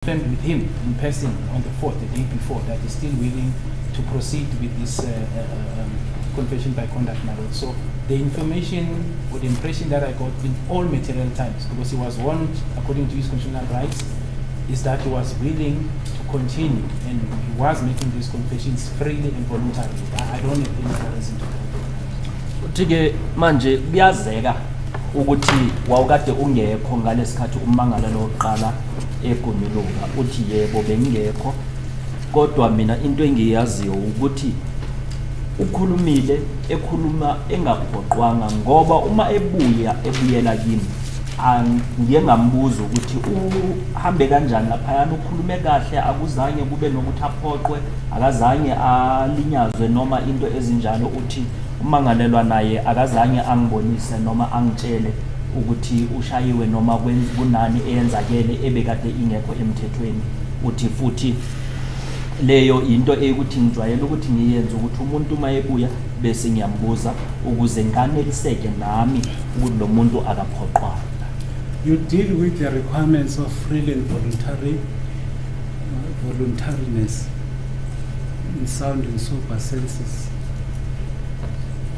confirmed with him in person on the 4th, the day before, that he's still willing to proceed with this confession by conduct, my lord. So the information or the impression that I got in all material times, because he was warned according to his constitutional rights, is that he was willing to continue and he was making these confessions freely and voluntarily. I don't have any reason to doubt. Uthi-ke manje kuyazeka ukuthi wawukade ungekho ngalesikhathi ummangala loqala eGunyuluka. Uthi yebo bengekho, kodwa mina into engiyaziyo ukuthi ukhulumile ekhuluma engaphoqwanga, ngoba uma ebuyela kimi ngiye ngambuza ukuthi uhambe kanjani lapha, ukhulume kahle, akuzange kube nokuthi aphoqwe, akazange alinyazwe noma into ezinjalo. Uthi umangalelwa naye akazange angibonise noma angitshele ukuthi ushayiwe noma kunani eyenzakele ebekade ingekho emthethweni. Uthi futhi leyo into ukuthi ngijwayele ukuthi ngiyenze ukuthi umuntu mayebuya bese ngiyambuza ukuze nganeliseke nami ukuthi lo muntu akaphoqwa. You deal with the requirements of free and voluntariness in sound and sober senses.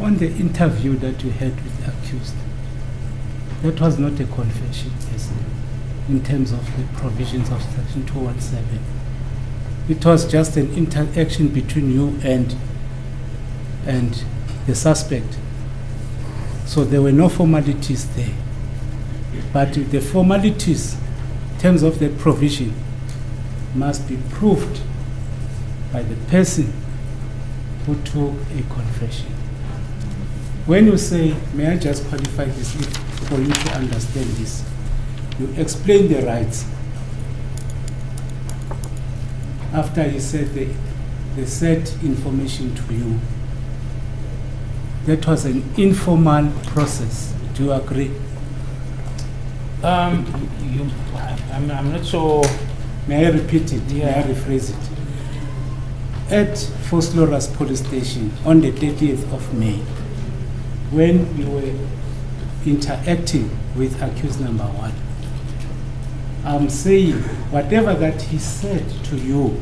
On the interview that you had with the accused, that was not a confession, in terms of the provisions of Section 217. It was just an interaction between you and the suspect. So there were no formalities there. But the formalities, in terms of the provision, must be proved by the person who took a confession. When you say, may I just qualify this for you to understand this? You explain the rights. After he said they said information to you, that was an informal process. Do you agree? I'm not sure. May I repeat it? Yeah. May I rephrase it? At Fosloras police station on the 30th of May, when you were interacting with accused number 1, I'm saying whatever that he said to you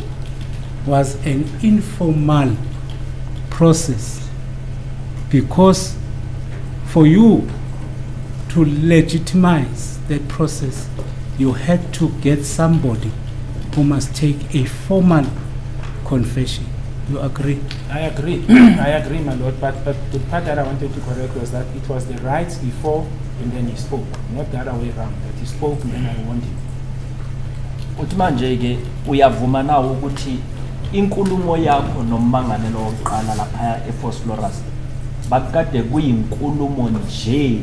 was an informal process, because for you to legitimize that process, you had to get somebody who must take a formal confession. You agree? I agree. I agree, my lord. But the part that I wanted to correct was that it was the rights before and then he spoke, not the other way around. That he spoke and then I warned him. Uthi manje ke uyavuma nawo ukuthi inkulumo yakho nommangalelo oqala lapha eFosloras bakade kuyinkulumo nje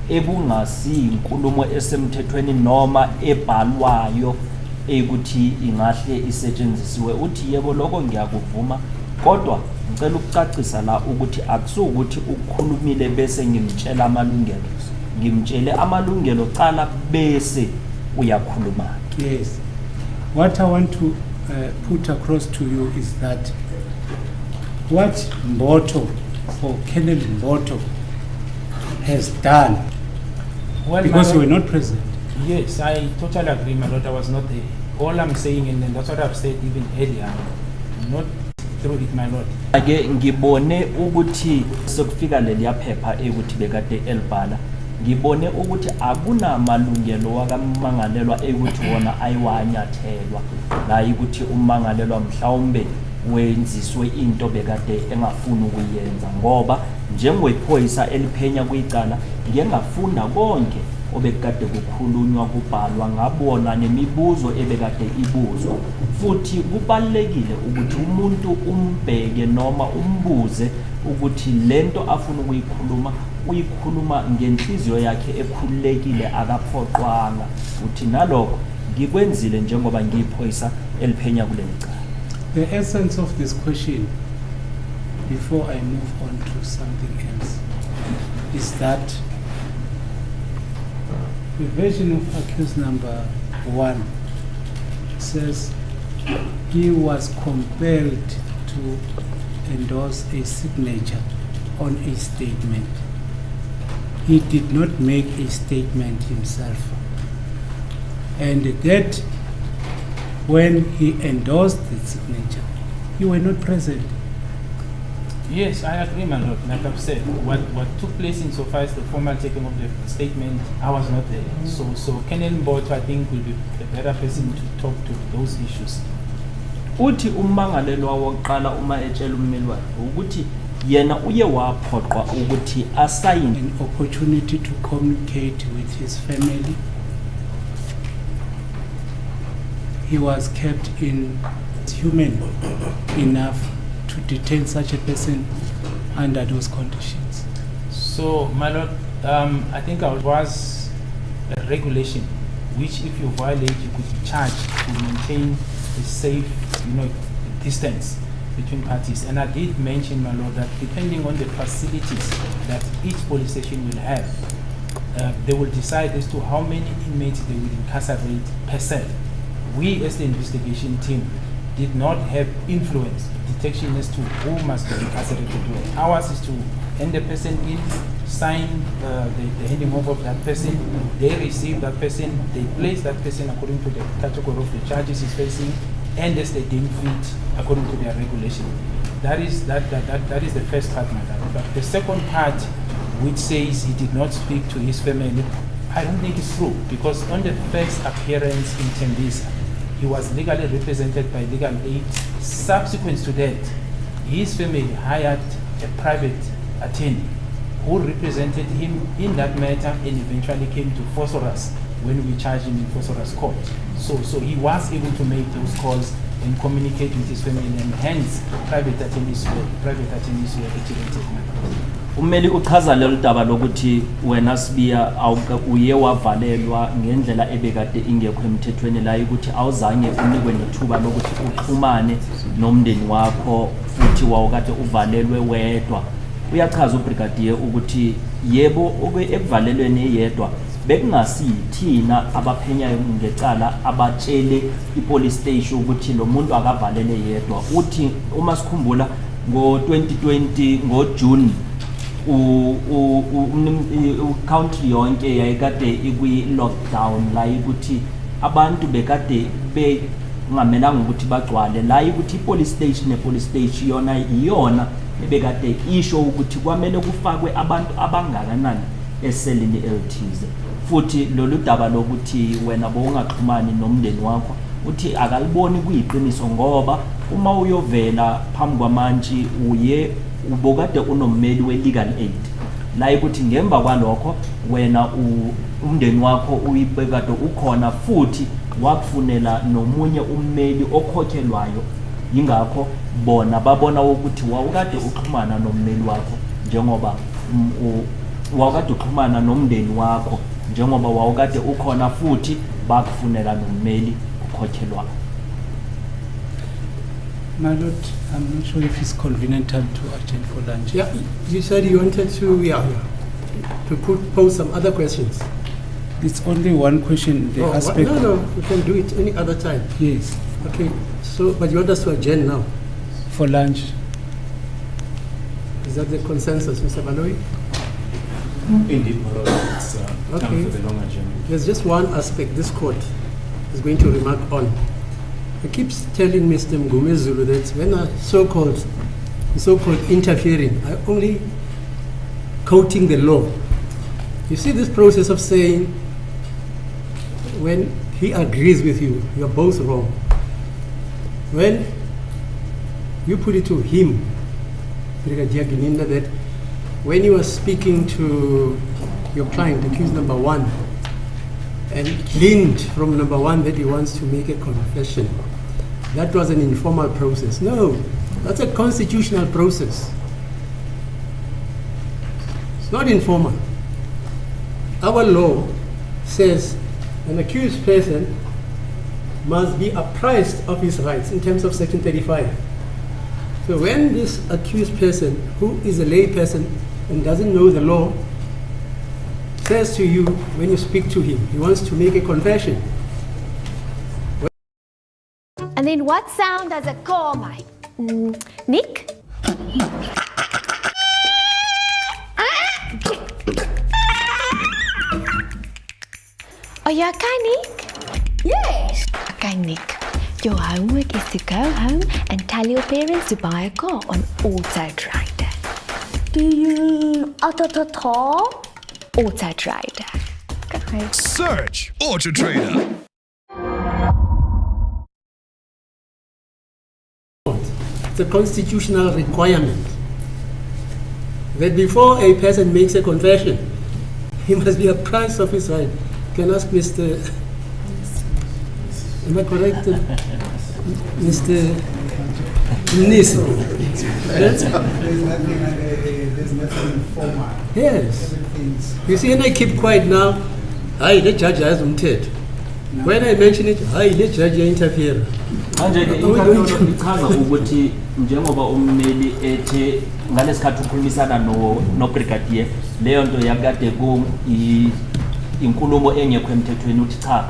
ebungasi inkulumo esemthethweni noma ebhalwayo ukuthi ingahle isetshenzisiwe. Uthi yebo lokho ngiyakuvuma, kodwa ngicela ukucacisa la ukuthi akusukuthi ukukhulumile bese ngimtshela amalungelo, ngimtshele amalungelo cala bese uyakhuluma. Yes. What I want to put across to you is that what Mboto or Colonel Mboto has done, Well, because you were not present. Yes, I totally agree, my lord. I was not there. All I'm saying, and then that's what I've said even earlier, not through it, my lord. Ake ngibone ukuthi sokufika leliya phepha ukuthi bekade elibhala, ngibone ukuthi akuna malungelo wakammangalelwa ukuthi wona ayiwanyathelwa la ukuthi ummangalelwa mhlawumbe wenziswe into bekade engafuni ukuyenza, ngoba njengophoyisa eliphenya kuyicala ngiyengafunda konke obekade kukhulunywa kubhalwa ngabona nemibuzo ebekade ibuzwa. Futhi kubalekile ukuthi umuntu umbheke noma umbuze ukuthi lento afuna uyikhuluma ngenhliziyo yakhe ekhululekile akaphoqwanga. Uthi nalokho ngikwenzile njengoba ngiyiphoyisa eliphenya kuleli cala. The essence of this question, before I move on to something else, is that the version of accused number 1 says he was compelled to endorse a signature on a statement. He did not make a statement himself. And that when he endorsed the signature, you were not present. Yes, I agree, my lord. Like I've said, what took place insofar as the formal taking of the statement, I was not there. So Colonel Mboto, I think, will be a better person to talk to those issues. Uthi ummangalelwa wokuqala uma etshela ummeli wakhe ukuthi yena uye waphoqwa ukuthi asayine An opportunity to communicate with his family. He was kept human enough to detain such a person under those conditions. So, my lord, I think there was a regulation which, if you violate, you could be charged to maintain a safe, distance between parties. And I did mention, my lord, that depending on the facilities that each police station will have, they will decide as to how many inmates they will incarcerate per cell. We, as the investigation team, did not have influence, detection as to who must be incarcerated where. Ours is to hand the person in, sign the handing over of that person, they receive that person, they place that person according to the category of the charges he's facing, and as they deem fit according to their regulation. That is the first part, my lord. But the second part, which says he did not speak to his family, I don't think it's true, because on the first appearance in Tembisa, he was legally represented by legal aid. Subsequent to that, his family hired a private attorney who represented him in that matter and eventually came to Phosphorus when we charged him in Phosphorus court. So he was able to make those calls and communicate with his family, and hence private attorneys were activated. Ummeli uchaza lelo daba lokuthi wena Sibiya uye wavalelwa ngendlela ebekade ingekho emthethweni la ukuthi awuzange unikwe nethuba lokuthi uxhumane nomndeni wakho futhi wawukade uvalelwe wedwa. Uyachaza ubrigadier ukuthi yebo ekuvalelweni yedwa bekungasithina abaphenyayo ngecala abatshele ipolice station ukuthi lo muntu akavalele yedwa. Uthi uma sikhumbula ngo-2020 ngoJune country yonke yayikade ikwi-lockdown la ukuthi abantu bekade bengamelanga ukuthi bagcwale la ukuthi ipolice station yona iyona ebekade isho ukuthi kwamele kufakwe abantu abangakanani eselini elithize. Futhi lolu daba lokuthi wena bowungaxhumani nomndeni wakho uthi akaliboni kuyiqiniso ngoba uma uyovela phambi kwamantshi uye ubokade unommeli we-legal aid la ukuthi ngemva kwalokho wena umndeni wakho uyibekade ukhona futhi wakufunela nomunye ummeli okhokhelwayo, yingakho bona babona ukuthi wawukade uxhumana nommeli wakho njengoba wawukade uxhumana nomndeni wakho njengoba wawukade ukhona futhi bakufunela nommeli okhokhelwayo. My lord, I'm not sure if it's convenient time to attend for lunch. Yeah, you said you wanted to pose some other questions. It's only one question. The aspect. No, we can do it any other time. Yes, Okay, so, but you want us to adjourn now? for lunch. Is that the consensus, Mr. Baloyi? Indeed, my lord, it's time Okay. for the longer journey. There's just one aspect this court is going to remark on. He keeps telling Mr. Mgumezulu that when a so-called interfering, I only quoting the law. You see this process of saying when he agrees with you, you're both wrong. When you put it to him, Brigadier Gininda, that when you were speaking to your client, accused number one, and gleaned from number one that he wants to make a confession, that was an informal process. No, that's a constitutional process. It's not informal. Our law says an accused person must be apprised of his rights in terms of Section 35. So when this accused person, who is a lay person and doesn't know the law, says to you when you speak to him, he wants to make a confession. And then what sound does a car make? Nick? Are you okay, Nick? Yes. Okay, Nick. Your homework is to go home and tell your parents to buy a car on Auto Trader. Auto Trader. Okay. Search Auto Trader. It's a constitutional requirement that before a person makes a confession, he must be apprised of his right. Can I ask Mr. Am I correct? Mr. Nis. There's nothing formal. Yes. Everything's You see, and I keep quiet now. Hayi, le judge has umthetho. When I mention it, hayi, le judge interfere. manje ke inkantolo ichaza ukuthi njengoba ummeli ethe ngalesikhathi ukhulumisana no brigadier leyo nto yakade ku inkulumo engekho emthethweni uthi cha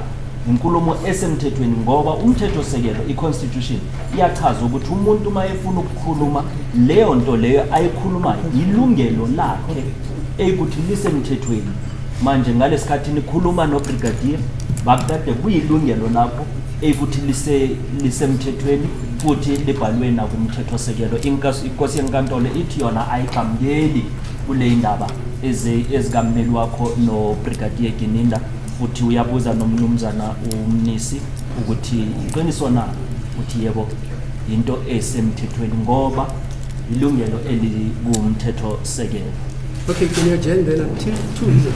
inkulumo esemthethweni ngoba umthetho sekelo iconstitution iyachaza ukuthi umuntu mayefuna ukukhuluma leyo nto leyo ayikhulumayo ilungelo lakhe eyikuthi lisemthethweni manje ngalesikhathi nikhuluma no brigadier bakade kuyilungelo lakho eyikuthi lisemthethweni futhi libhalwe nakumthetho sekelo inkosi yenkantolo ithi yona ayigamkeli kule indaba ezikammeli wakho no brigadier Gininda futhi uyabuza nomnumzana umnisi ukuthi iqiniso na uthi yebo into esemthethweni ngoba ilungelo elikumthetho sekelo. Okay, can you adjourn then until 2?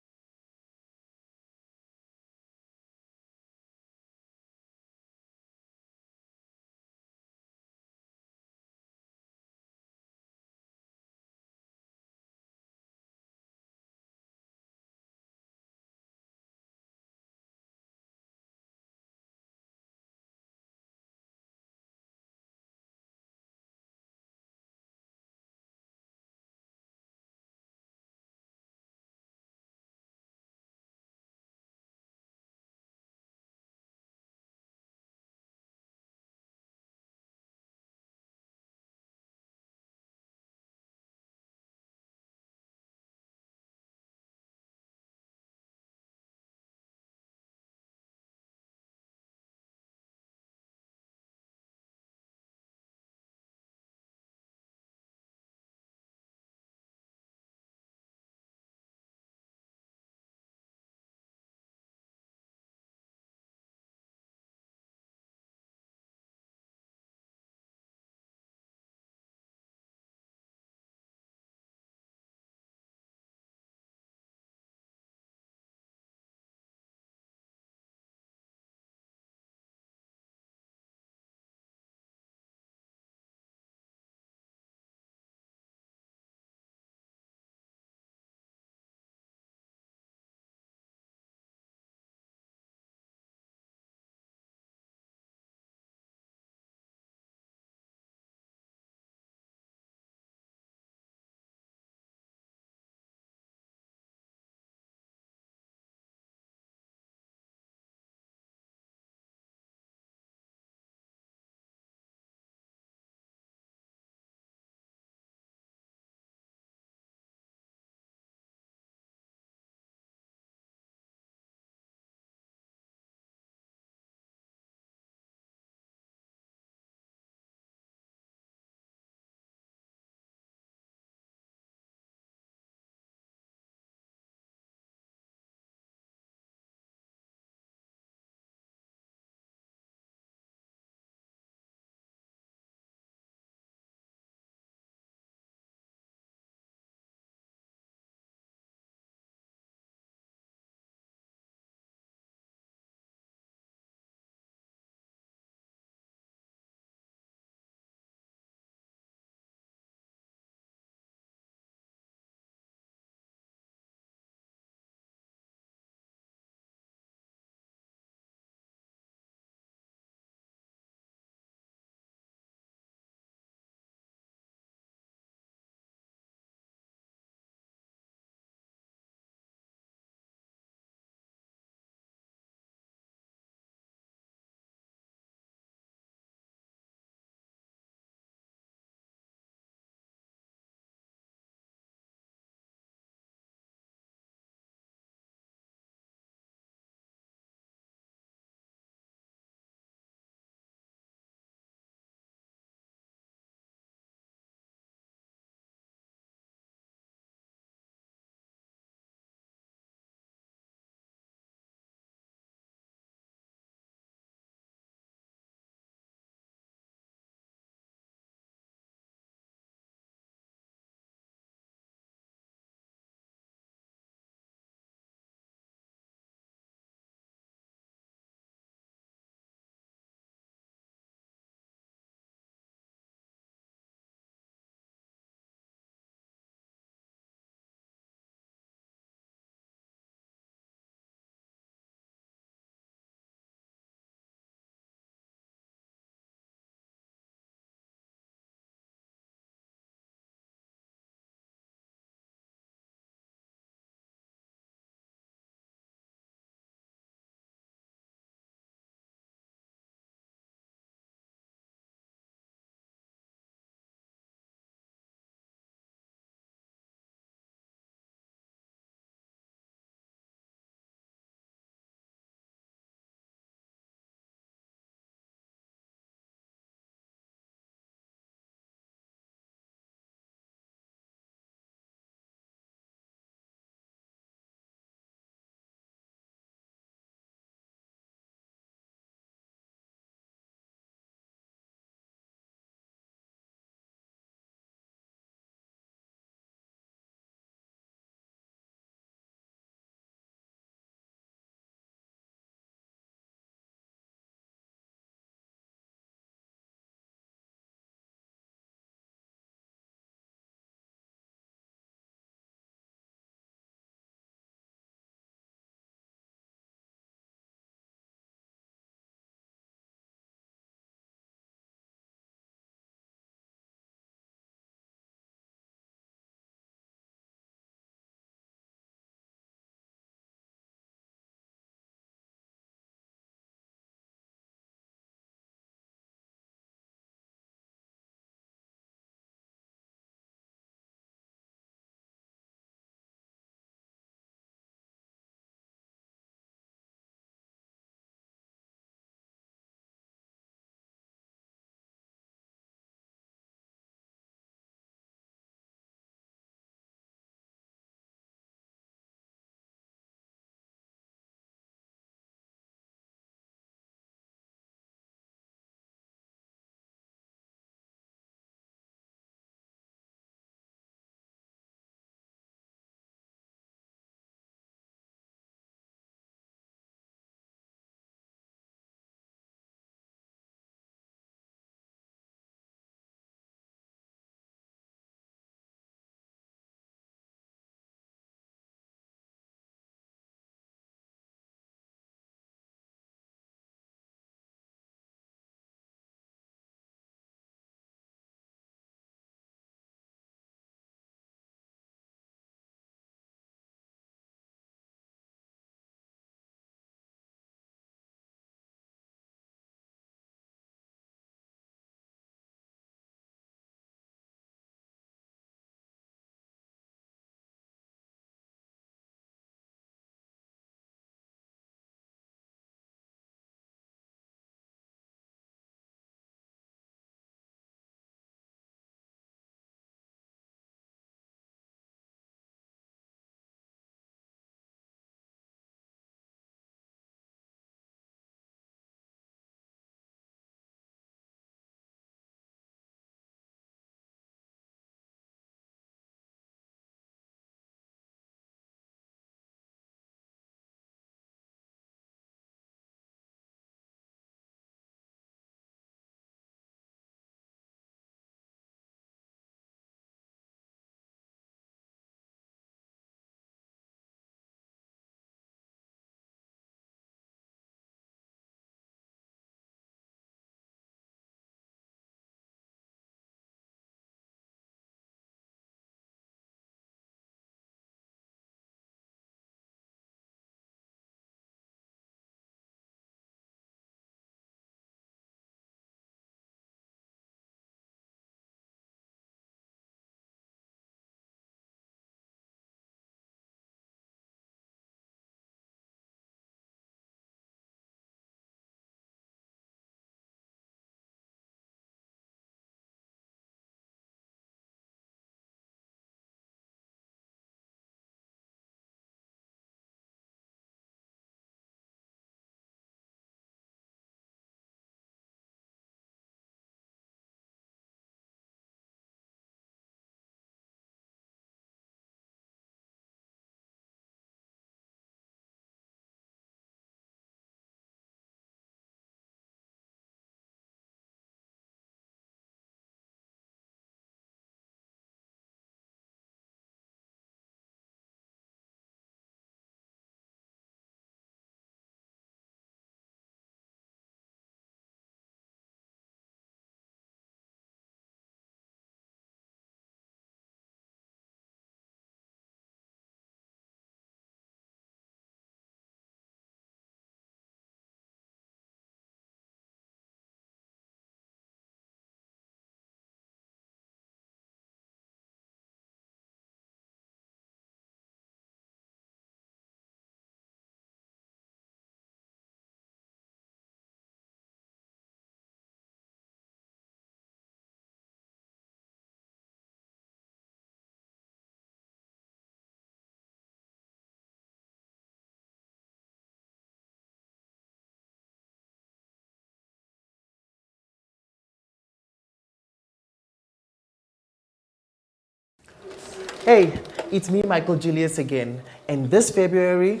Hey, it's me, Michael Julius again. And this February,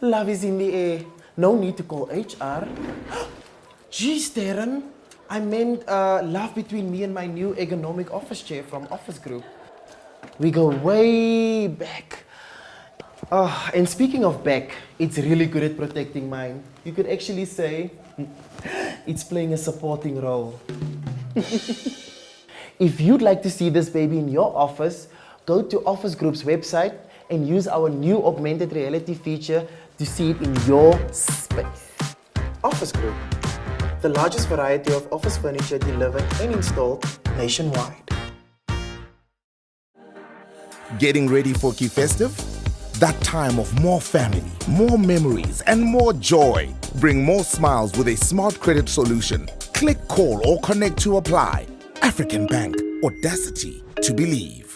love is in the air. No need to call HR. Geez, Darren, I meant love between me and my new ergonomic office chair from Office Group. We go way back. And speaking of back, it's really good at protecting mine. You could actually say it's playing a supporting role. If you'd like to see this baby in your office, go to Office Group's website and use our new augmented reality feature to see it in your space. Office Group, the largest variety of office furniture delivered and installed nationwide. Getting ready for Key Festive? That time of more family, more memories, and more joy. Bring more smiles with a smart credit solution. Click, call, or connect to apply. African Bank, audacity to believe.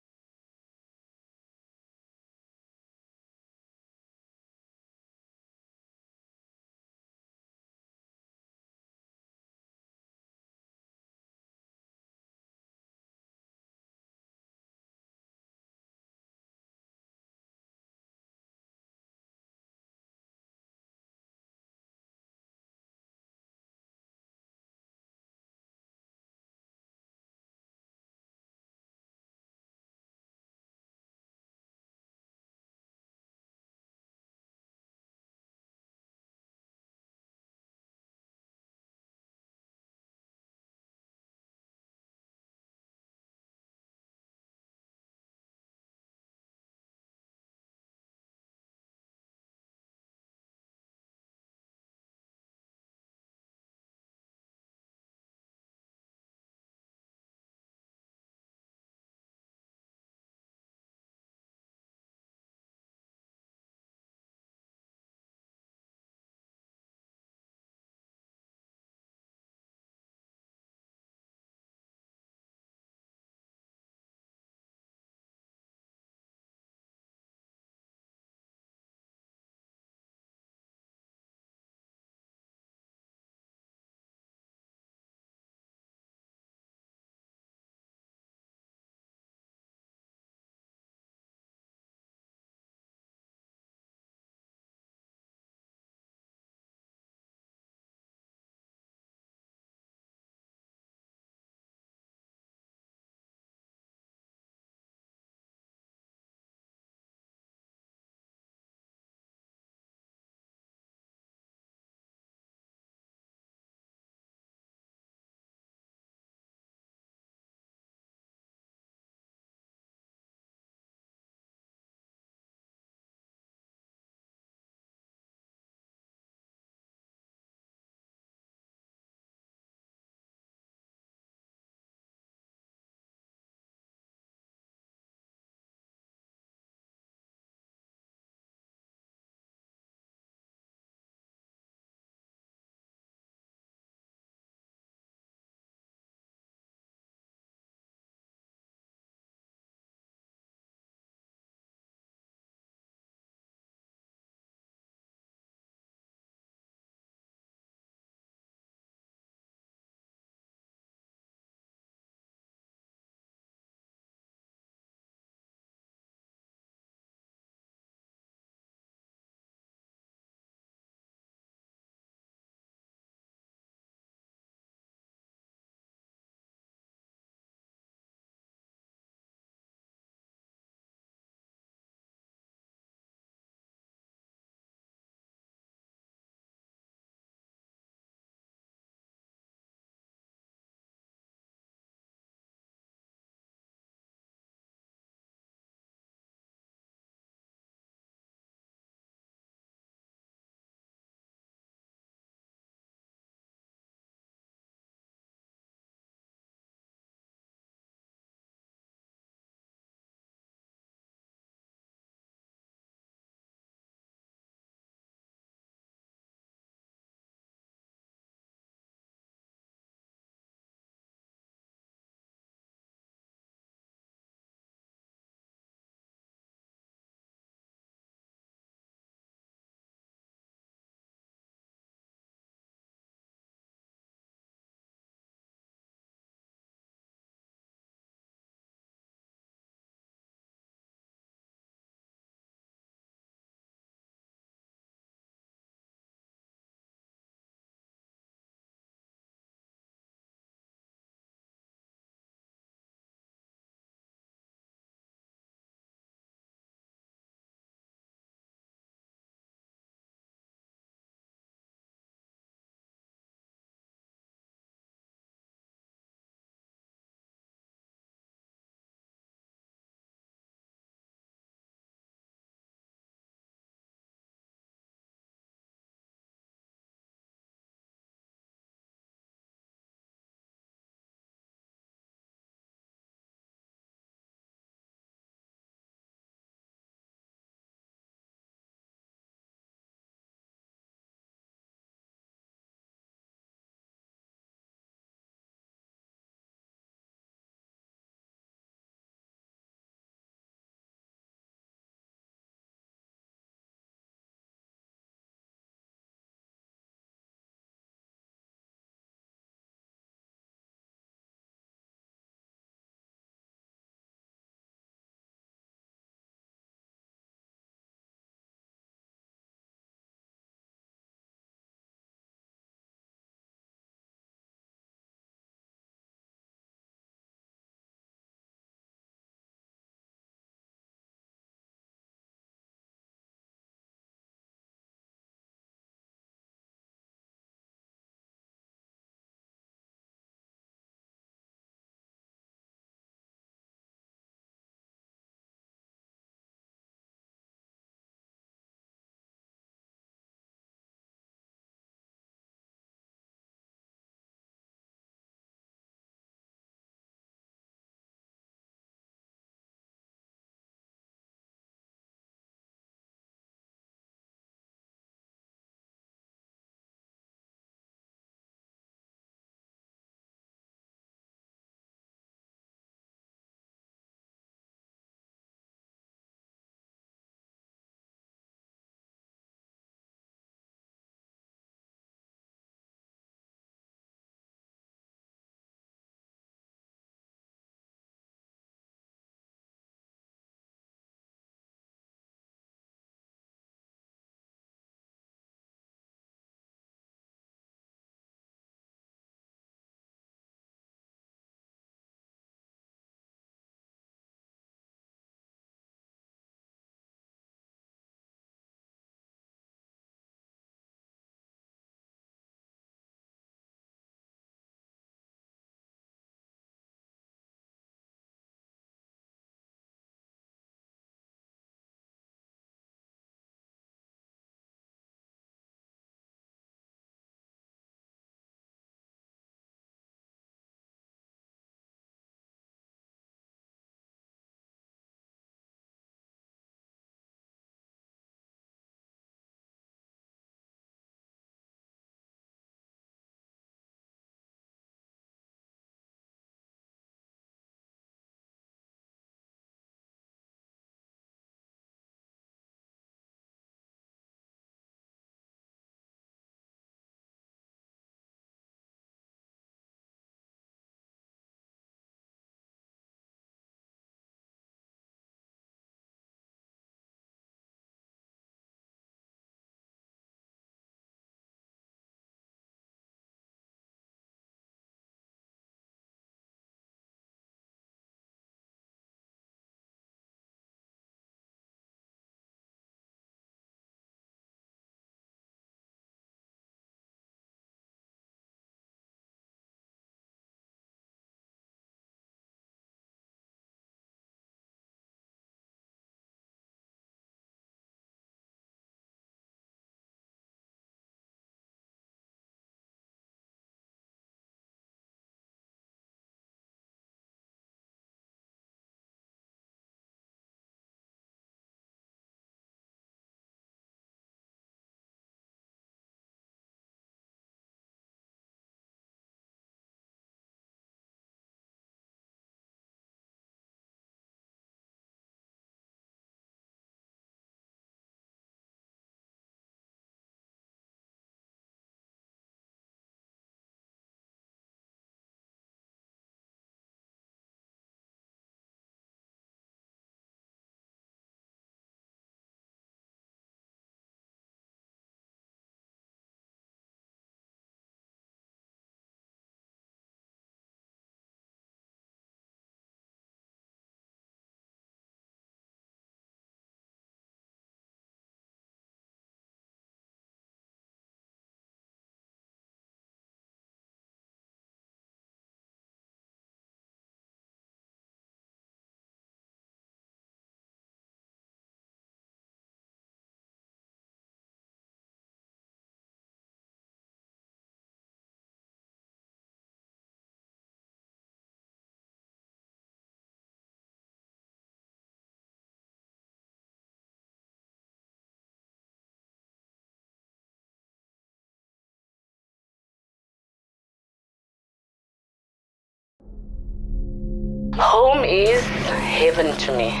Home is heaven to me.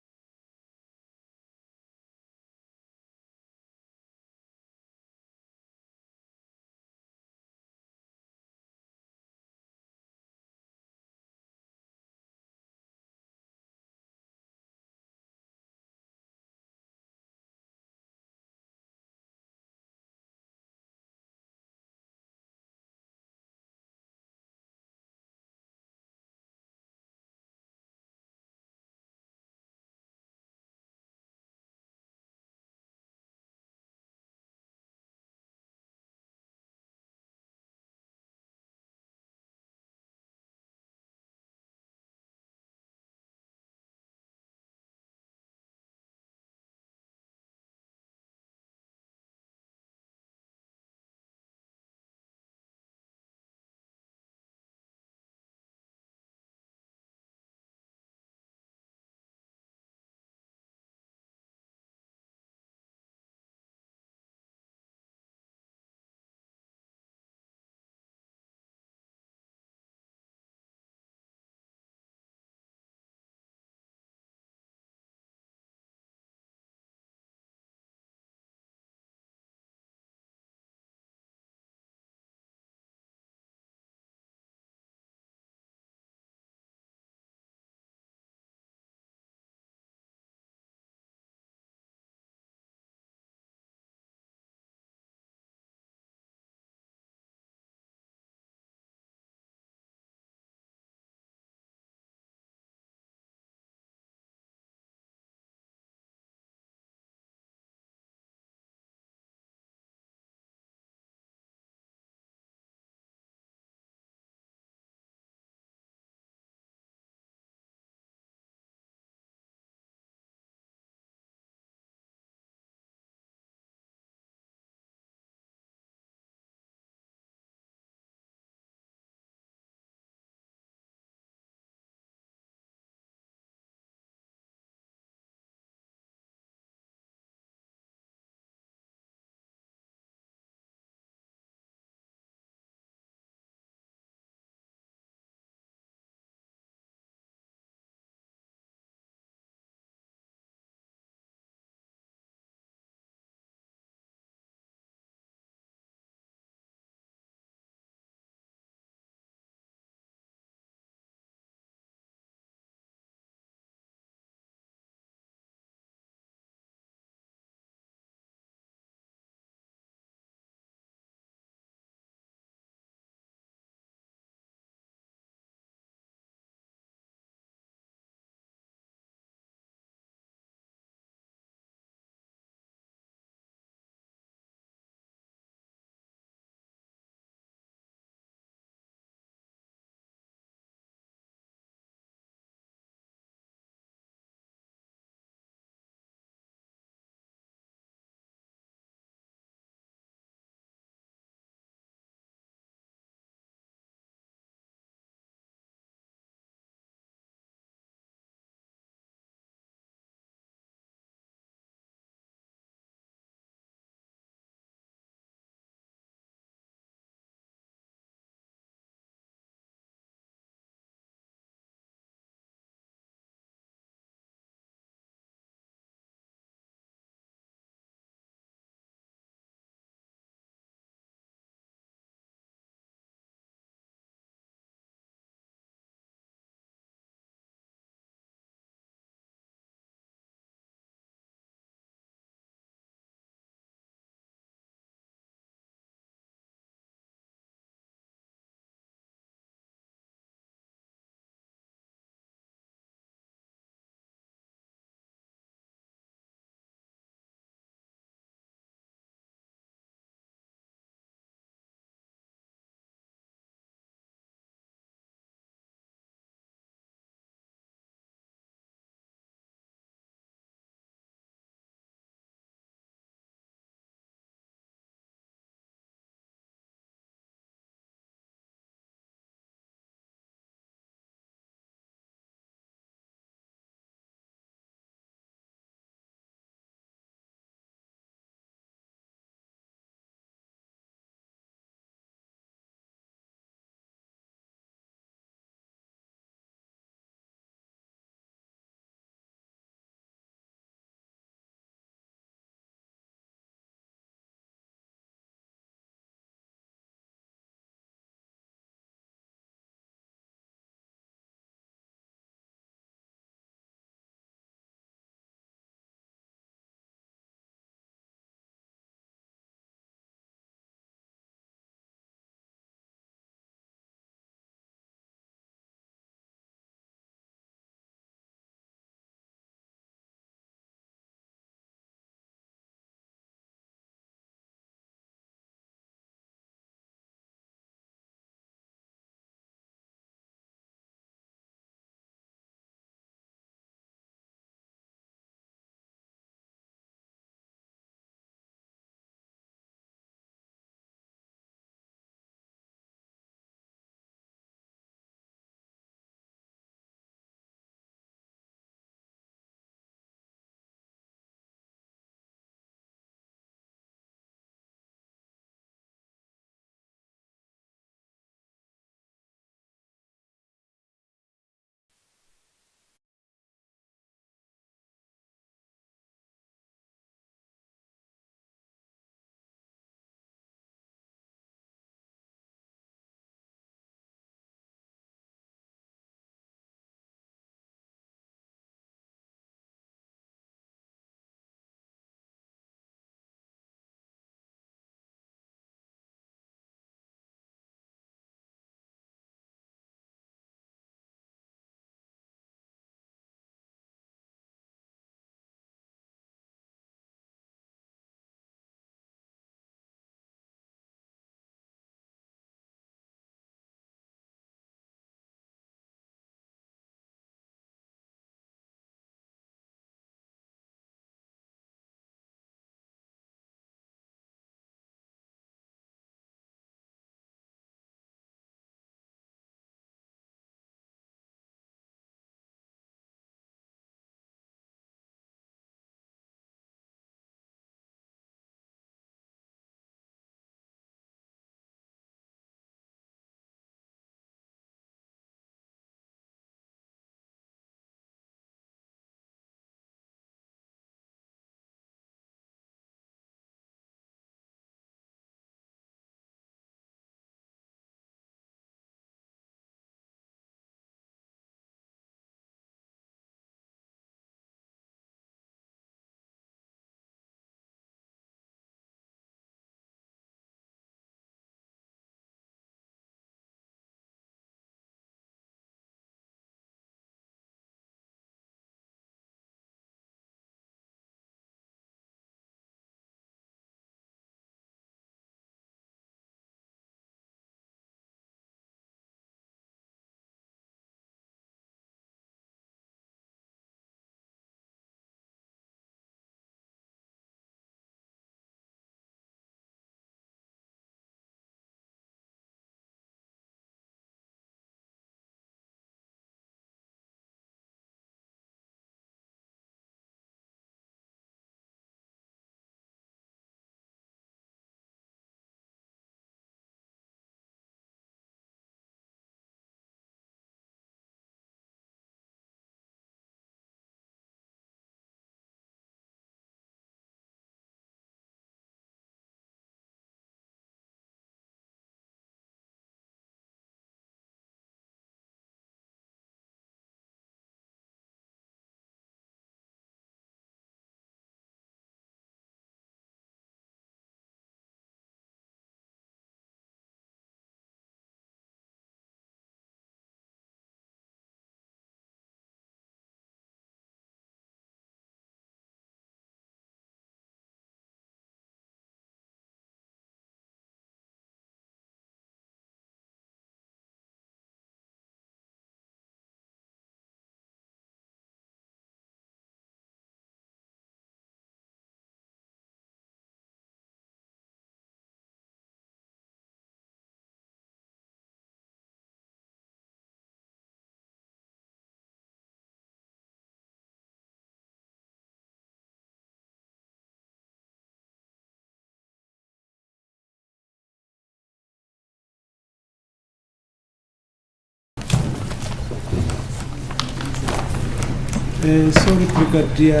Sorry, Brigadier.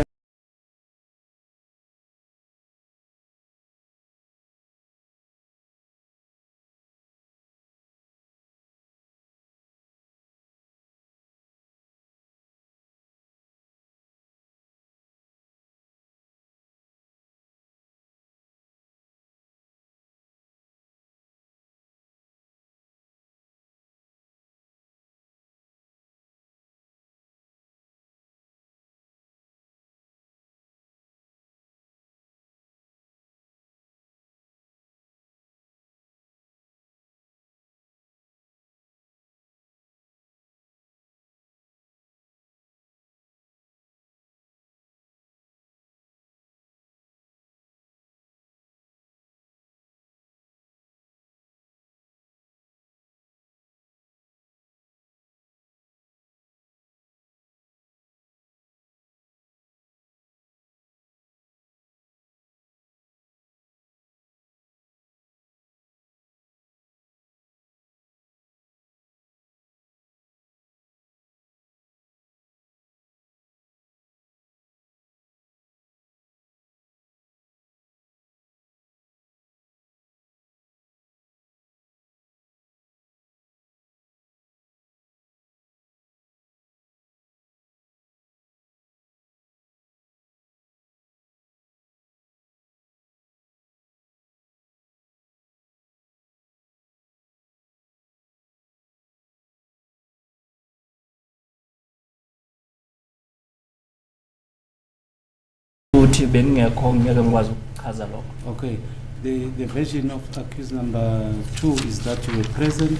Uthi bengekho ngeke ngikwazi ukuchaza lokho. Okay, the version of accused number 2 is that you were present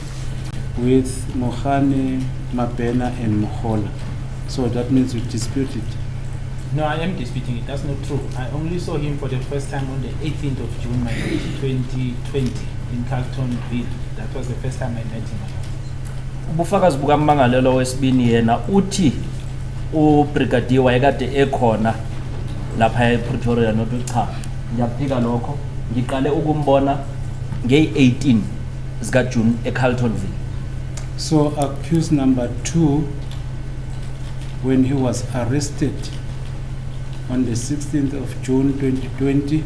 with Mohane, Mabena, and Mohola. So that means you dispute it. No, I am disputing it. That's not true. I only saw him for the first time on the 18th of June, 2020 in Carltonville. That was the first time I met him. Ubufakazi bukaMmangalelwa wesibini yena uthi ubrigadier wayekade ekhona lapha ePretoria nothi cha ngiyaphika lokho ngiqale ukumbona nge-18 zika June eCarltonville. So accused number 2, when he was arrested on the 16th of June 2020,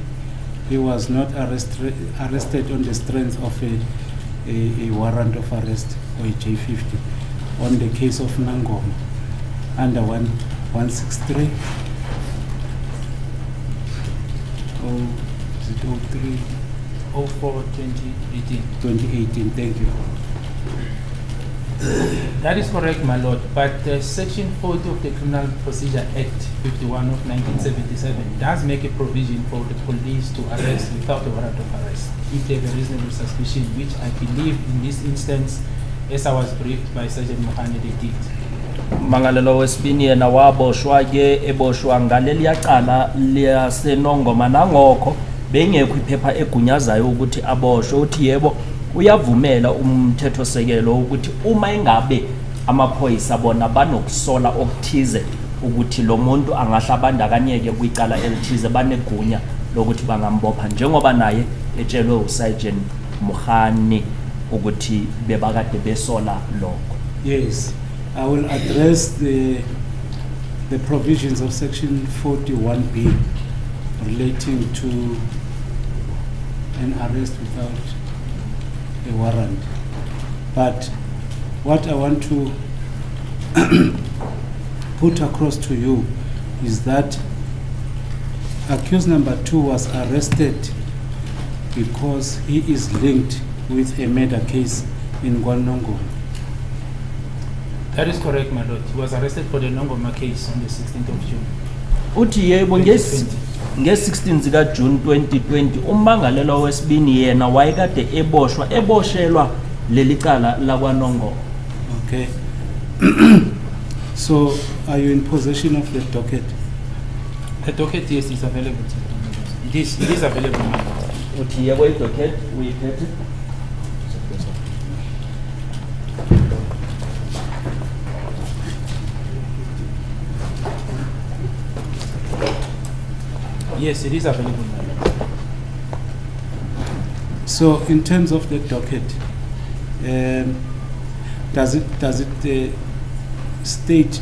he was not arrested on the strength of a warrant of arrest or a J50 on the case of Nangoma under 163. Is it 03? 04 2018. 2018, thank you. That is correct, my lord. But Section 40 of the Criminal Procedure Act 51 of 1977 does make a provision for the police to arrest without a warrant of arrest if they have a reasonable suspicion, which I believe in this instance, as I was briefed by Sergeant Mohane, they did. Mmangalelwa wesibini yena waboshwa ke eboshwa ngaleli cala liyasenongoma nangokho bengekho iphepha egunyazayo ukuthi aboshwe. Uthi yebo uyavumela umthethosekelo ukuthi uma ingabe amaphoyisa bona banokusola okuthize ukuthi lo muntu angahlabandakanyeke kwicala elithize banegunya lokuthi bangambopha njengoba naye etshelwe uSergeant Mohane ukuthi bebakade besola lokho. Yes, I will address the provisions of Section 41B relating to an arrest without a warrant. But what I want to put across to you is that accused number 2 was arrested because he is linked with a murder case in Nongoma. That is correct, my lord. He was arrested for the Nongoma case on the 16th of June. Uthi yebo nge-16 zika June 2020 ummangalelwa wesibini yena wayekade eboshelwa leli cala lakwaNongoma. Okay. So are you in possession of the docket? The docket, yes, is available. It is available, my lord. Uthi yebo idocket uyiphethe. Yes, it is available, my lord. So in terms of the docket, does it state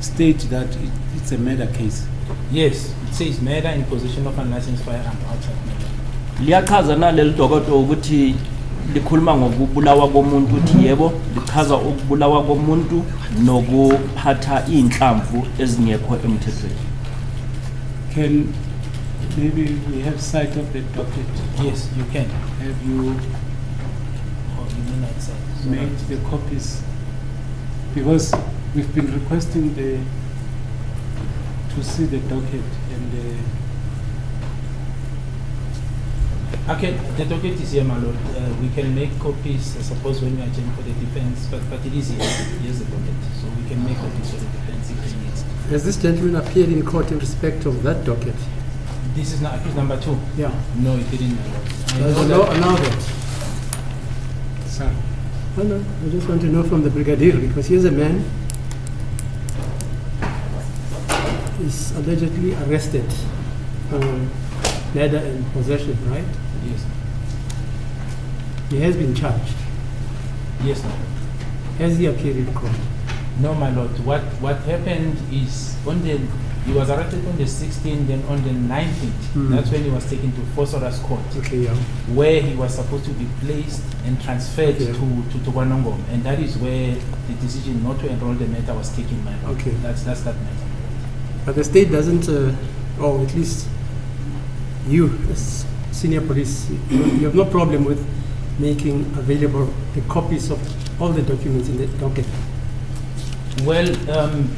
state that it's a murder case. Yes, it says murder in possession of unlicensed firearm outside murder. Liyachaza na leli dokodo ukuthi likhuluma ngokubulawa komuntu uthi yebo lichaza ukubulawa komuntu nokuphatha inhlamvu ezingekho emthethweni. Can maybe we have sight of the docket? Yes, you can. Have you Oh, you mean outside? So made the copies? Because we've been requesting to see the docket and Okay, the docket is here, my lord. We can make copies, I suppose, when we are checking for the defense, but it is here. Here's the docket. So we can make copies for the defense if it needs. Has this gentleman appeared in court in respect of that docket? This is not accused number 2. Yeah. No, it didn't, my lord. I Does know the law that- allow that? sir, No, I just want to know from the brigadier, because here's a man is allegedly arrested for murder and possession, right? Yes. He has been charged. Yes, no. Has he appeared in court? No, my lord. What happened is he was arrested on the 16th, then on the 19th, that's when he was taken to Fosora's court, Okay, yeah. where he was supposed to be placed and transferred Yeah. to Wanongom, and that is where the decision not to enroll the matter was taken, my lord. Okay. That's that matter. But the state doesn't, or at least you as senior police, you have no problem with making available the copies of all the documents in the docket, Well,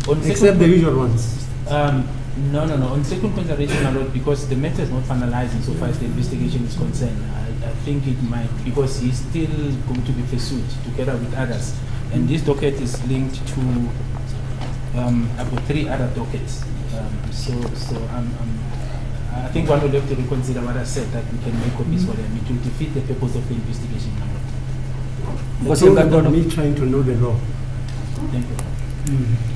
on except the usual ones. No. On second consideration, my lord, because the matter is not finalized insofar as the investigation is concerned, I think it might, because he's still going to be pursued together with others. And this docket is linked to about 3 other dockets. I think one will have to reconsider what I said, that we can make copies for them. It will defeat the purpose of the investigation, my lord. It's all about me trying to know the law. Thank you.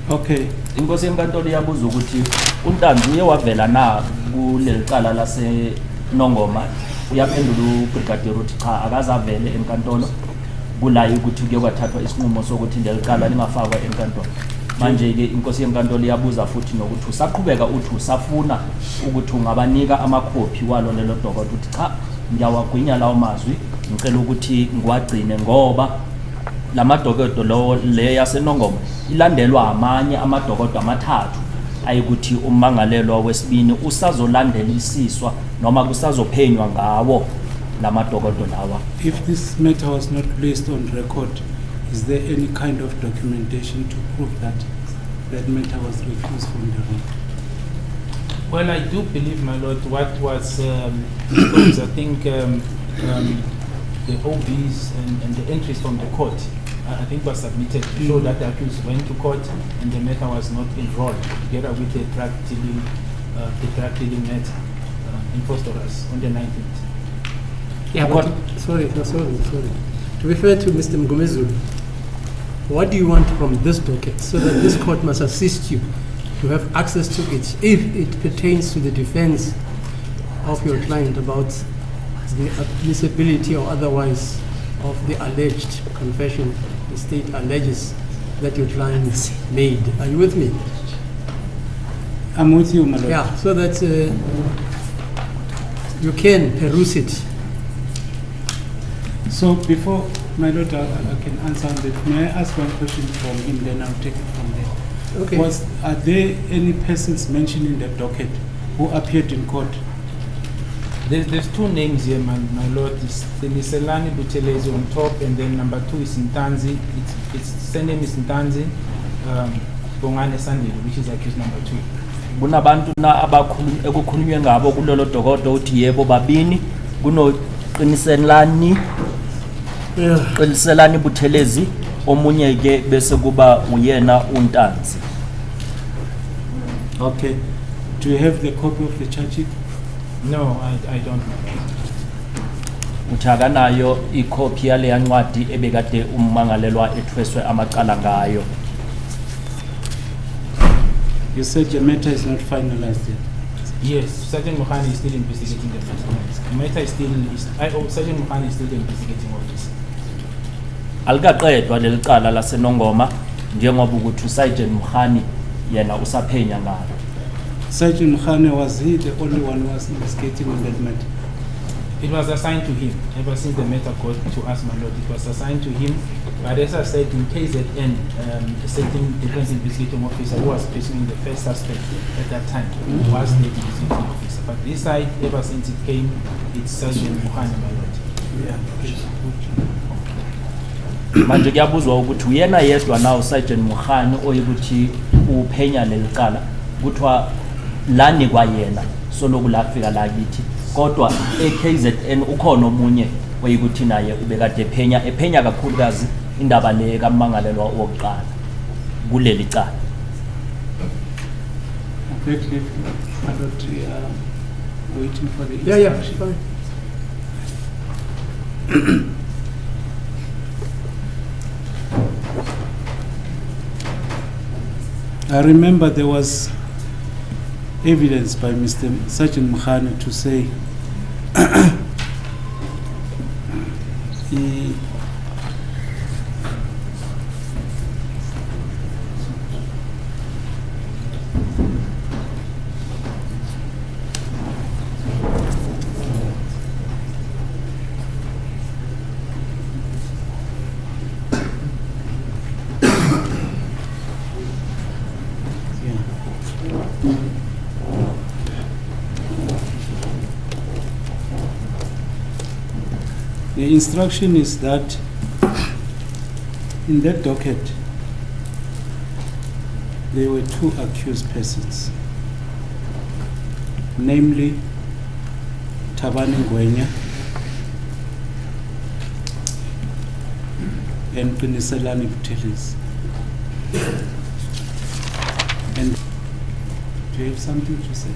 okay. Inkosi yenkantolo iyabuza ukuthi uNtanzi uye wavela na kuleli cala lase Nongoma. Uyaphendula ubrigadier uthi cha akazavele enkantolo kulayo ukuthi kuye kwathathwa isinqumo sokuthi leli cala lingafakwa enkantolo. Manje ke inkosi yenkantolo iyabuza futhi nokuthi usaqhubeka uthi usafuna ukuthi ungabanika amakhophi walo lelo dokodo uthi cha ngiyawagwinya lawo mazwi ngicela ukuthi ngiwagcine ngoba lamadokodo lo le yaseNongoma ilandelwa amanye amadokodo amathathu ayikuthi umangalelwa wesibini usazolandelisiswa noma kusazophenywa ngawo lamadokodo lawa. If this matter was not placed on record, is there any kind of documentation to prove that that matter was refused from the room? Well, I do believe, my lord, what was, because I think the OBs and the entries from the court, I think was submitted to show that the accused went to court and the matter was not enrolled together with the drug dealing matter in Foster's on the 19th. Yeah, but sorry. To be fair to Mr. Mgomezulu, what do you want from this docket so that this court must assist you to have access to it if it pertains to the defense of your client about the admissibility or otherwise of the alleged confession the state alleges that your client made? Are you with me? I'm with you, my lord. Yeah, so that you can peruse it. So before my lord, I can answer on that. May I ask one question from him, then I'll take it from there. Okay. Are there any persons mentioned in the docket who appeared in court? There's 2 names here, my lord. It's Teniselani Buthelezi on top, and then number 2 is Ntanzi. Its surname is Ntanzi Bongane Sandile, which is accused number 2. Kunabantu na ekukhulunywe ngabo kulelo dokodo uthi yebo babini kuno Qiniselani Buthelezi omunye ke bese kuba uyena uNtanzi. Okay. Do you have the copy of the charge sheet? No, I don't know. Uthaka nayo icopy yale yancwadi ebekade ummangalelwa ethweswe amaqala ngayo. You said the matter is not finalized yet. Yes, Sergeant Mukhani is still investigating the matter. The matter is still, Sergeant Mukhani is still investigating all this. Alikaqedwa leli cala laseNongoma njengoba ukuthi uSergeant Mukhani yena usaphenya ngalo. Sergeant Mkhane, was he the only one who was investigating on that matter? It was assigned to him. Ever since the matter got to us, my lord, it was assigned to him. But as I said, in KZN, a certain defense investigating officer who was pursuing the first suspect at that time was the investigating officer. But this side, ever since it came, it's Sergeant Mkhane, my lord. Manje kuyabuzwa ukuthi uyena yedwa nawo Sergeant Mkhane oyikuthi uphenya lelicala kuthiwa lani kwayena soloku lafika la kithi kodwa eKZN ukhona omunye oyikuthi naye ubekade ephenya kakhulukazi indaba le kamangalelwa wokuqala kuleli cala. Waiting for the instruction. Fine. I remember there was evidence by Mr. Sergeant Mkhane to say he the instruction is that in that docket there were two accused persons, namely Thabani Ngwenya and Piniselani Buthelezi. And do you have something to say?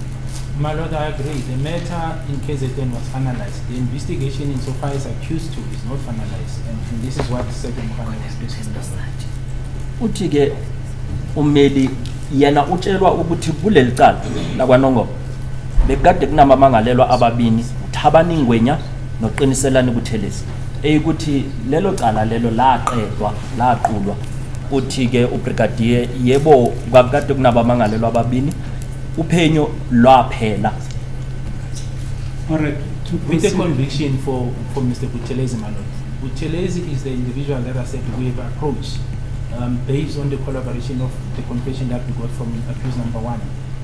My lord, I agree. The matter in KZN was finalized. The investigation insofar as accused to is not finalized. And this is what Sergeant Mkhane was based on. Uthi ke umeli yena utshelwa ukuthi kuleli cala lakwaNongoma bekade kunamamangalelwa ababini Thabani Ngwenya noqiniselani Buthelezi eyikuthi lelo cala lelo laqulwa uthi ke ubrigadier yebo kwakade kunabamangalelwa ababini uphenyo lwaphela. All right. With the conviction for Mr. Buthelezi, my lord. Buthelezi is the individual that I said we have approached based on the collaboration of the confession that we got from accused number 1.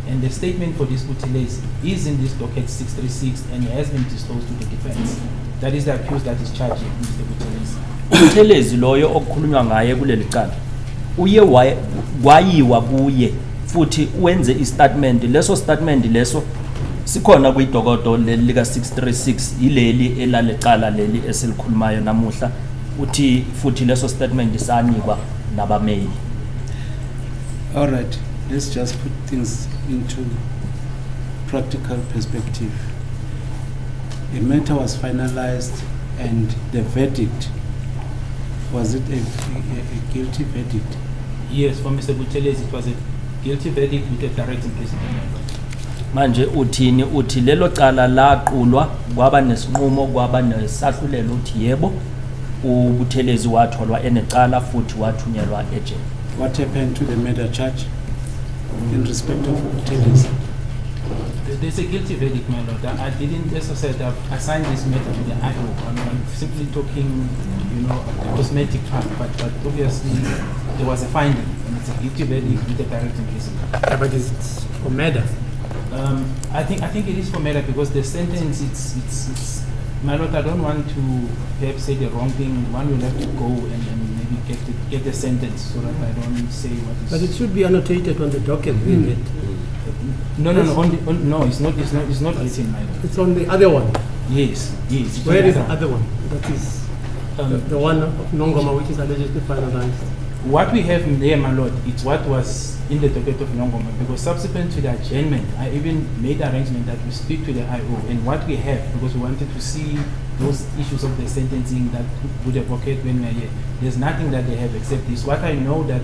And the statement for this Buthelezi is in this docket 636 and has been disclosed to the defense. That is the accused that is charging Mr. Buthelezi. Buthelezi loyo okukhulunywa ngaye kuleli cala uye wayiwa kuye futhi wenze istatement leso statement leso sikhona kwidokodo leli ka 636 ileli elalecala leli esilikhulumayo namuhla uthi futhi leso statement sanikwa nabameli. All right, let's just put things into practical perspective. The matter was finalized and the verdict, was it a guilty verdict? Yes, for Mr. Buthelezi it was a guilty verdict with a direct imprisonment. Manje uthini uthi lelo cala laqulwa kwaba nesinqumo kwaba nesahlulelo uthi yebo uButhelezi watholwa enecala futhi wathunyelwa ejele. What happened to the murder charge in respect of Buthelezi? There's a guilty verdict, my lord. I didn't, as I said, I've assigned this matter to the IO. I'm simply talking, the cosmetic part, but obviously there was a finding, and it's a guilty verdict with a direct imprisonment. Yeah, but it's for murder. I think it is for murder because the sentence, it's my lord, I don't want to perhaps say the wrong thing. One will have to go and maybe get the sentence so that I don't say what is. But it should be annotated on the docket. No, it's not written, my lord. It's on the other one. Yes. Where is the other one? That is the one of Nongoma, which is allegedly finalized. What we have there, my lord, it's what was in the docket of Nongoma, because subsequent to the adjournment, I even made arrangement that we speak to the IO, and what we have, because we wanted to see those issues of the sentencing that would have occurred when we are here. There's nothing that they have except this. What I know that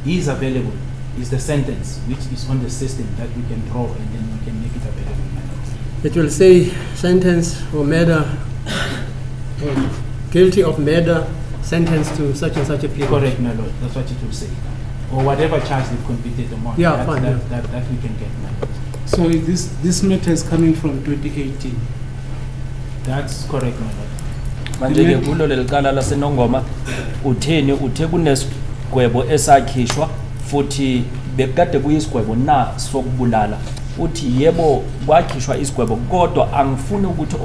is available is the sentence, which is on the system that we can draw, and then we can make it available, my lord. It will say sentence for murder, guilty of murder, sentenced to such and such a period. Correct, my lord. That's what it will say. or whatever charge they've convicted them on. Yeah, that, fine, that, yeah. that we can get, my lord. So this matter is coming from 2018. That's correct, my lord. Manje ke kulo lelicala laseNongoma utheni uthe kunesigwebo esakhishwa futhi bekade kuyisigwebo na sokubulala uthi yebo kwakhishwa isigwebo kodwa angifuni ukuthi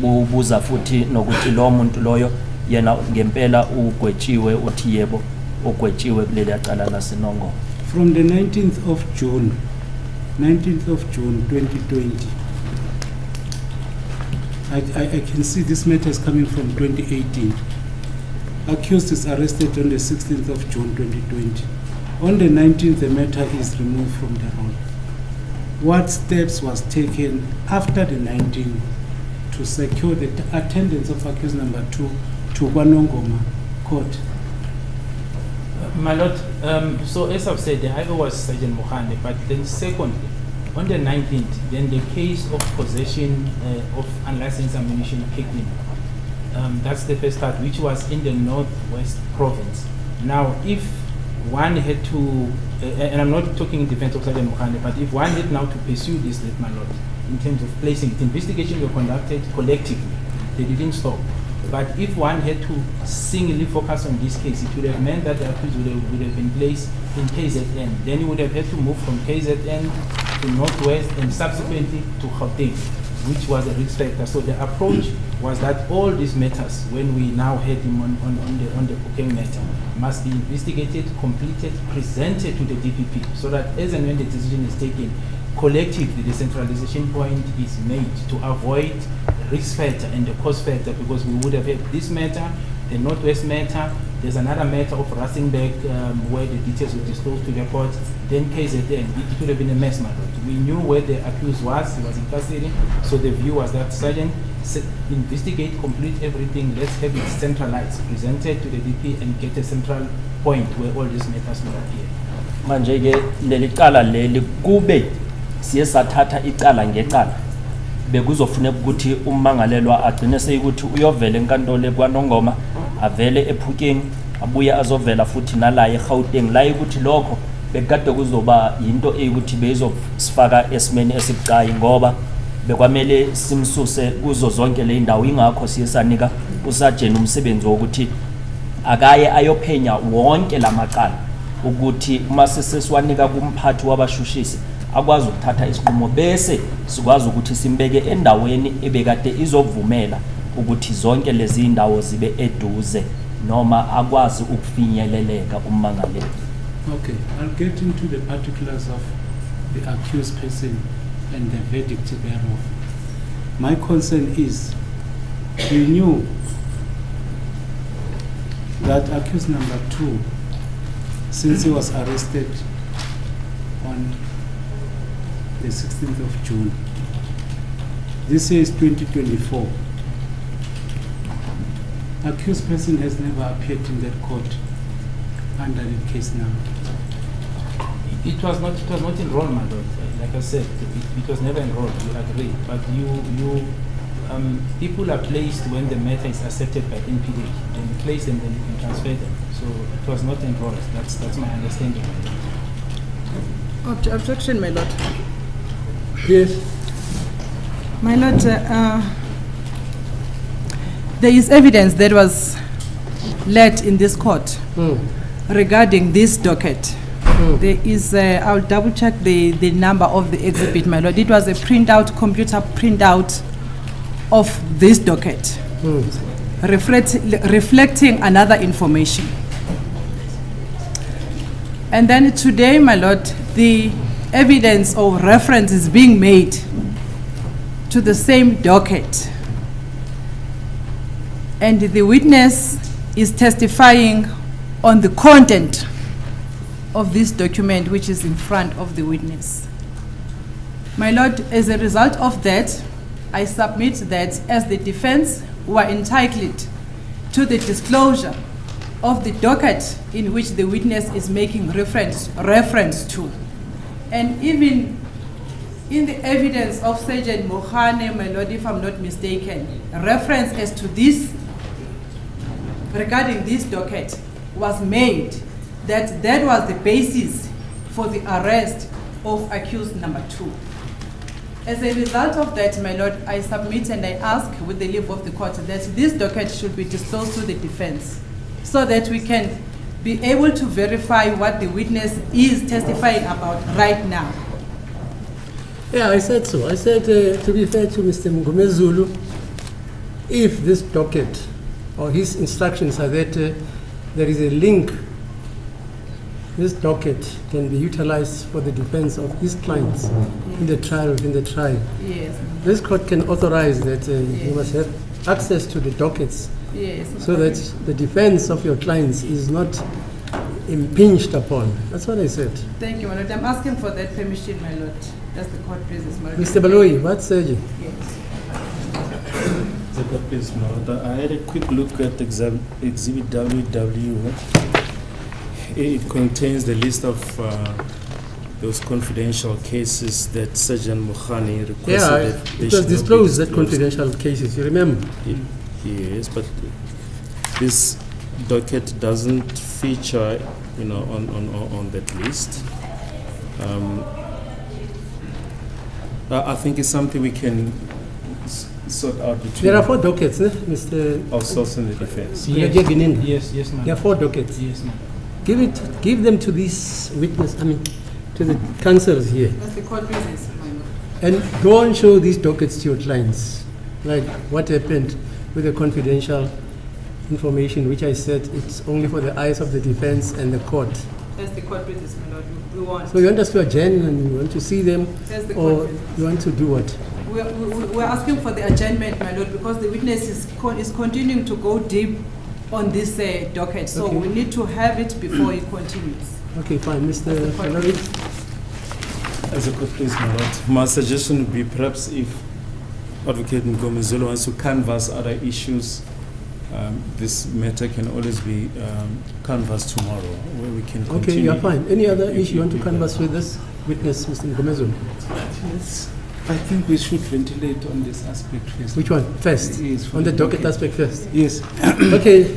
ubuza futhi nokuthi lo muntu loyo yena ngempela ugwetshiwe uthi yebo ugwetshiwe kuleli cala laseNongoma. From the 19th of June 2020, I can see this matter is coming from 2018. Accused is arrested on the 16th of June 2020. On the 19th, the matter is removed from the roll. What steps was taken after the 19th to secure the attendance of accused number 2 to Kwanongoma court? My lord, so as I've said, the IO was Sergeant Mohane, but then secondly, on the 19th, then the case of possession of unlicensed ammunition kicked in. That's the first part, which was in the Northwest Province. Now, if one had to, and I'm not talking in defense of Sergeant Mohane, but if one had now to pursue this, my lord, in terms of placing it, investigations were conducted collectively. They didn't stop. But if one had to singly focus on this case, it would have meant that the accused would have been placed in KZN. Then he would have had to move from KZN to Northwest and subsequently to Gauteng, which was a risk factor. So the approach was that all these matters, when we now had him on the Bukeng matter, must be investigated, completed, presented to the DPP, so that as and when the decision is taken, collectively the centralization point is made to avoid risk factor and the cost factor, because we would have had this matter, the Northwest matter, there's another matter of Rustenburg where the details were disclosed to the court, then KZN. It would have been a mess, my lord. We knew where the accused was, he was in custody, so the view was that Sergeant, investigate, complete everything, let's have it centralized, presented to the DP and get a central point where all these matters will appear. Manje ke leli cala leli kube siye sathatha icala ngecala bekuzofuneka ukuthi ummangalelwa agcine seyikuthi uyovela enkantolo eKwanongoma avele ePhukeng abuye azovela futhi nala eGauteng la ukuthi lokho bekade kuzoba into eyikuthi bezofaka esimeni esibucayi ngoba bekwamele simsuse kuzo zonke le indawo ingakho siyesanika usajeni umsebenzi wokuthi akaye ayophenya wonke lamaqala ukuthi uma sesesiwanika kumphathi wabashushisi akwazi ukuthatha isinqumo bese sikwazi ukuthi simbeke endaweni ebekade izovumela ukuthi zonke lezi indawo zibe eduze noma akwazi ukufinyeleleka ummangaleli. Okay, I'll get into the particulars of the accused person and the verdict thereof. My concern is we knew that accused number 2, since he was arrested on the 16th of June, this year is 2024, accused person has never appeared in that court under the case now. It was not enrolled, my lord. Like I said, it was never enrolled. You agree, but people are placed when the matter is accepted by NPD. Then you place them, then you can transfer them. So it was not enrolled. That's my understanding. Objection, my lord. Yes. My lord, there is evidence that was led in this court regarding this docket. There is, I'll double check the number of the exhibit, my lord. It was a computer printout of this docket, reflecting another information. And then today, my lord, the evidence or reference is being made to the same docket. And the witness is testifying on the content of this document which is in front of the witness. My lord, as a result of that, I submit that as the defense were entitled to the disclosure of the docket in which the witness is making reference to. And even in the evidence of Sergeant Mohane, my lord, if I'm not mistaken, reference as to this, regarding this docket, was made. that that was the basis for the arrest of accused number 2. As a result of that, my lord, I submit and I ask with the leave of the court that this docket should be disclosed to the defense so that we can be able to verify what the witness is testifying about right now. Yeah, I said so. I said, to be fair to Mr. Mngomezulu, if this docket or his instructions are that there is a link, this docket can be utilized for the defense of his clients in the trial. Yes. This court can authorize that you must have access to the dockets, Yes. so that the defense of your clients is not impinged upon. That's what I said. Thank you, my lord. I'm asking for that permission, my lord. That's the court business, my lord. Mr. Baloyi, what said you? Yes. Please, Lord, I had a quick look at Exhibit WW. It contains the list of those confidential cases that Sergeant Mukhani requested. Yeah, that they it was should not be disclosed that disclosed. confidential cases, you remember? Yes, but this docket doesn't feature, on that list. I think it's something we can sort out between There are 4 dockets, Mr. ourselves and the defense. Yes, Yes, yes, ma'am. there are 4 dockets. Yes, ma'am. Give them to these witness, to the counsels here. That's the court business, my lord. And go and show these dockets to your clients, like what happened with the confidential information, which I said it's only for the eyes of the defense and the court. That's the court business, my lord. We want. So you want us to adjourn and you want to see them, That's the or court business. you want to do what? We're asking for the adjournment, my lord, because the witness is continuing to go deep on this docket. So Okay. we need to have it before he continues. Okay, fine, Mr. Falari. As a court, please, my lord. My suggestion would be perhaps if Advocate Mngomezulu wants to canvass other issues, this matter can always be canvassed tomorrow, where we can continue. Okay, you're fine. Any other issue you want to canvass with this witness, Mr. Mngomezulu? Yes, I think we should ventilate on this aspect first. Which one? First? Yes, for On the the docket docket. aspect first? Yes. Okay.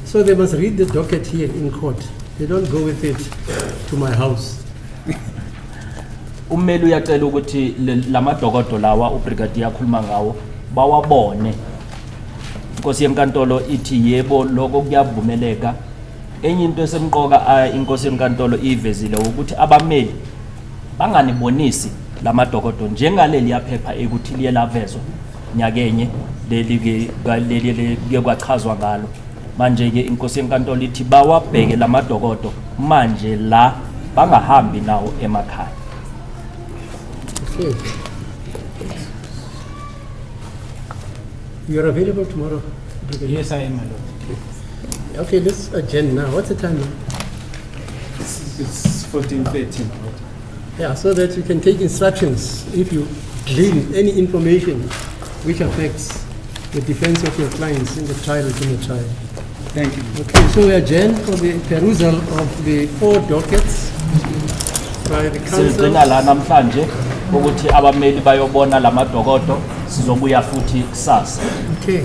So they must read the docket here in court. They don't go with it to my house. Ummeli uyacela ukuthi lamadokodo lawa ubrigadier akhuluma ngawo bawabone. Inkosi yenkantolo ithi yebo lokho kuyavumeleka. Enye into esemqoka inkosi yenkantolo ivezile ukuthi abameli banganibonisi lamadokodo njengaleli yaphepha ekuthi liye lavezwa nyakenye leli ke kwachazwa ngalo. Manje ke inkosi yenkantolo ithi bawabheke lamadokodo manje la bangahambi nawo emakhaya. Okay. You are available tomorrow? Brigadier? Yes, I am, my lord. Okay, let's adjourn now. What's the time now? It's 14:13. Yeah, so that you can take instructions if you glean any information which affects the defense of your clients in the trial within the trial. Thank you. Okay, so we adjourn for the perusal of the 4 dockets by the council. Sigcina la namhlanje ukuthi abameli bayobona lamadokodo sizobuya futhi kusasa. Okay.